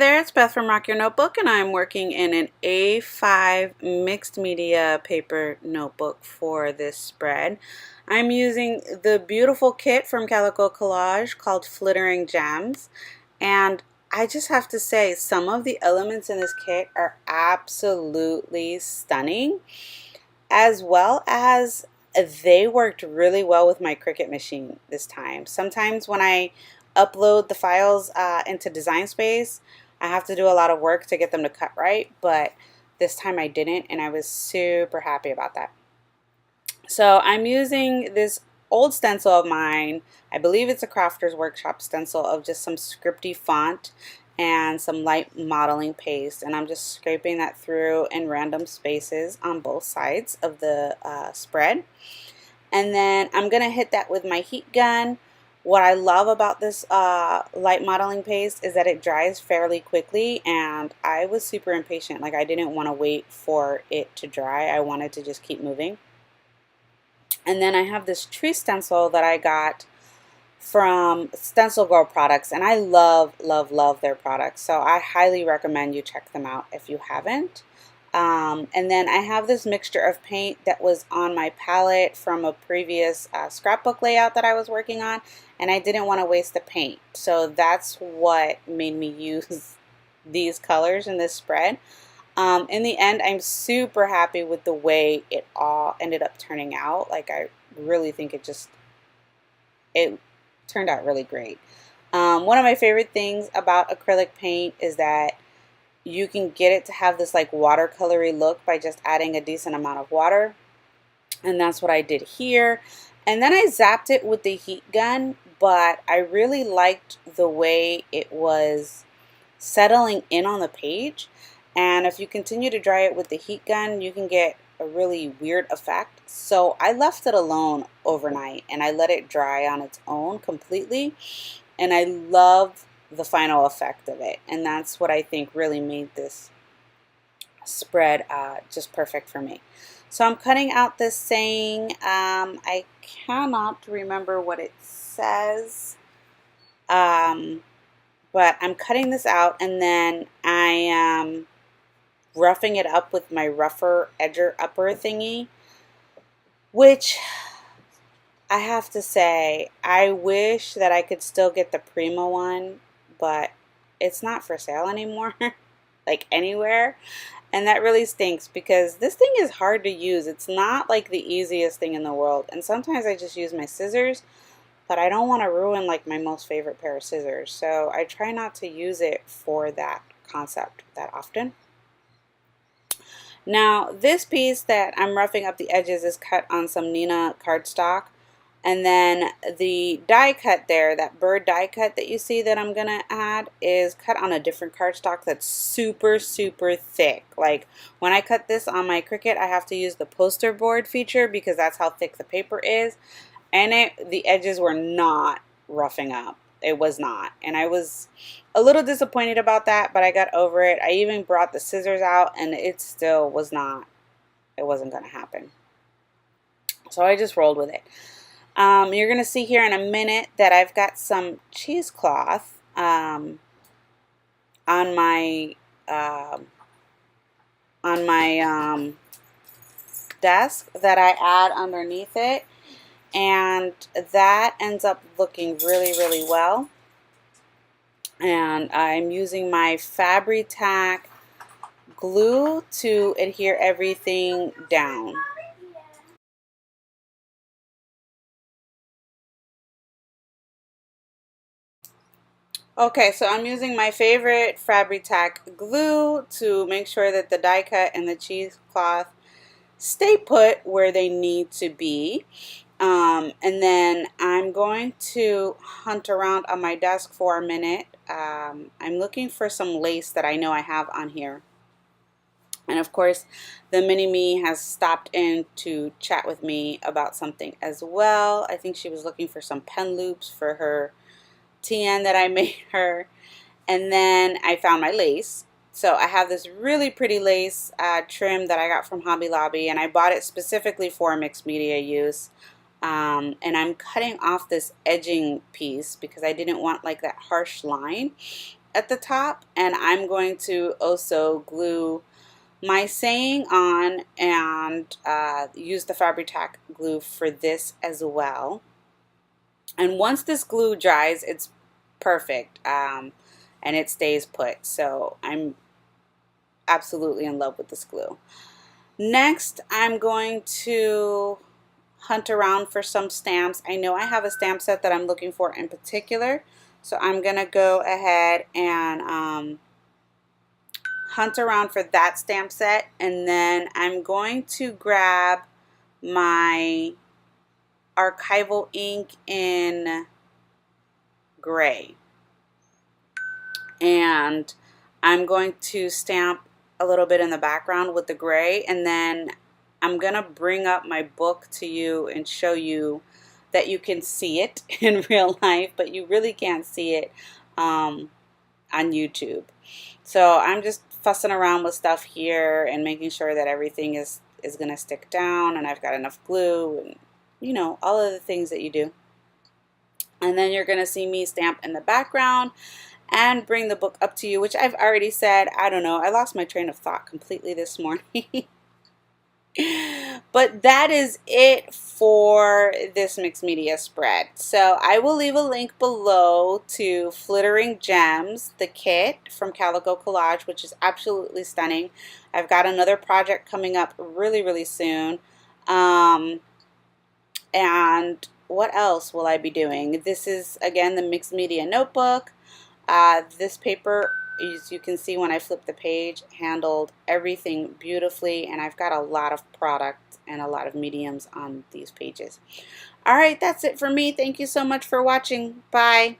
there, it's Beth from Rock Your Notebook, and I'm working in an A5 mixed media paper notebook for this spread. I'm using the beautiful kit from Calico Collage called Flittering Gems, and I just have to say some of the elements in this kit are absolutely stunning, as well as they worked really well with my Cricut machine this time. Sometimes when I upload the files into Design Space, I have to do a lot of work to get them to cut right, but this time I didn't, and I was super happy about that. So I'm using this old stencil of mine. I believe it's a Crafter's Workshop stencil of just some scripty font and some light modeling paste, and I'm just scraping that through in random spaces on both sides of the spread. And then I'm gonna hit that with my heat gun. What I love about this light modeling paste is that it dries fairly quickly, and I was super impatient. Like, I didn't want to wait for it to dry. I wanted to just keep moving. And then I have this tree stencil that I got from Stencil Girl products, and I love their products, so I highly recommend you check them out if you haven't. And then I have this mixture of paint that was on my palette from a previous scrapbook layout that I was working on, and I didn't want to waste the paint, so that's what made me use these colors in this spread. In the end, I'm super happy with the way it all ended up turning out. Like, I really think it turned out really great. One of my favorite things about acrylic paint is that you can get it to have this like watercolory look by just adding a decent amount of water, and that's what I did here. And then I zapped it with the heat gun, but I really liked the way it was settling in on the page, and if you continue to dry it with the heat gun, you can get a really weird effect. So I left it alone overnight and I let it dry on its own completely, and I love the final effect of it, and that's what I think really made this spread just perfect for me. So I'm cutting out this saying, I cannot remember what it says, but I'm cutting this out, and then I am roughing it up with my rougher edger upper thingy, which I have to say, I wish that I could still get the Prima one, but it's not for sale anymore, like anywhere, and that really stinks because this thing is hard to use. It's not like the easiest thing in the world, and sometimes I just use my scissors, but I don't want to ruin like my most favorite pair of scissors, so I try not to use it for that concept that often. Now, this piece that I'm roughing up the edges is cut on some Nina cardstock, and then the die cut there, that bird die cut that you see that I'm gonna add, is cut on a different cardstock that's super thick. Like, when I cut this on my Cricut, I have to use the poster board feature because that's how thick the paper is, and the edges were not roughing up. It was not, and I was a little disappointed about that, but I got over it. I even brought the scissors out, and it still was not, it wasn't going to happen. So I just rolled with it. You're going to see here in a minute that I've got some cheesecloth on my desk that I add underneath it, and that ends up looking really well. And I'm using my Fabri-Tac glue to adhere everything down. Okay, so I'm using my favorite Fabri-Tac glue to make sure that the die cut and the cheesecloth stay put where they need to be. And then I'm going to hunt around on my desk for a minute. I'm looking for some lace that I know I have on here. And of course, the mini-me has stopped in to chat with me about something as well. I think she was looking for some pen loops for her TN that I made her. And then I found my lace. So I have this really pretty lace trim that I got from Hobby Lobby, and I bought it specifically for mixed media use. And I'm cutting off this edging piece because I didn't want like that harsh line. at the top, and I'm going to also glue my saying on and use the Fabri-Tac glue for this as well. And once this glue dries, it's perfect, and it stays put. So I'm absolutely in love with this glue. Next, I'm going to hunt around for some stamps. I know I have a stamp set that I'm looking for in particular, so I'm gonna go ahead and hunt around for that stamp set, and then I'm going to grab my archival ink in gray, and I'm going to stamp a little bit in the background with the gray, and then I'm gonna bring up my book to you and show you that you can see it in real life, but you really can't see it on YouTube. So I'm just fussing around with stuff here and making sure that everything is gonna stick down, and I've got enough glue, and you know, all of the things that you do. And then you're gonna see me stamp in the background and bring the book up to you, which I've already said. I don't know, I lost my train of thought completely this morning. But that is it for this mixed media spread. So I will leave a link below to Flittering Gems, the kit from Calico Collage, which is absolutely stunning. I've got another project coming up really soon. And what else will I be doing? This is, again, the mixed media notebook. This paper, as you can see when I flip the page, handled everything beautifully, and I've got a lot of product and a lot of mediums on these pages. All right, that's it for me. Thank you so much for watching. Bye.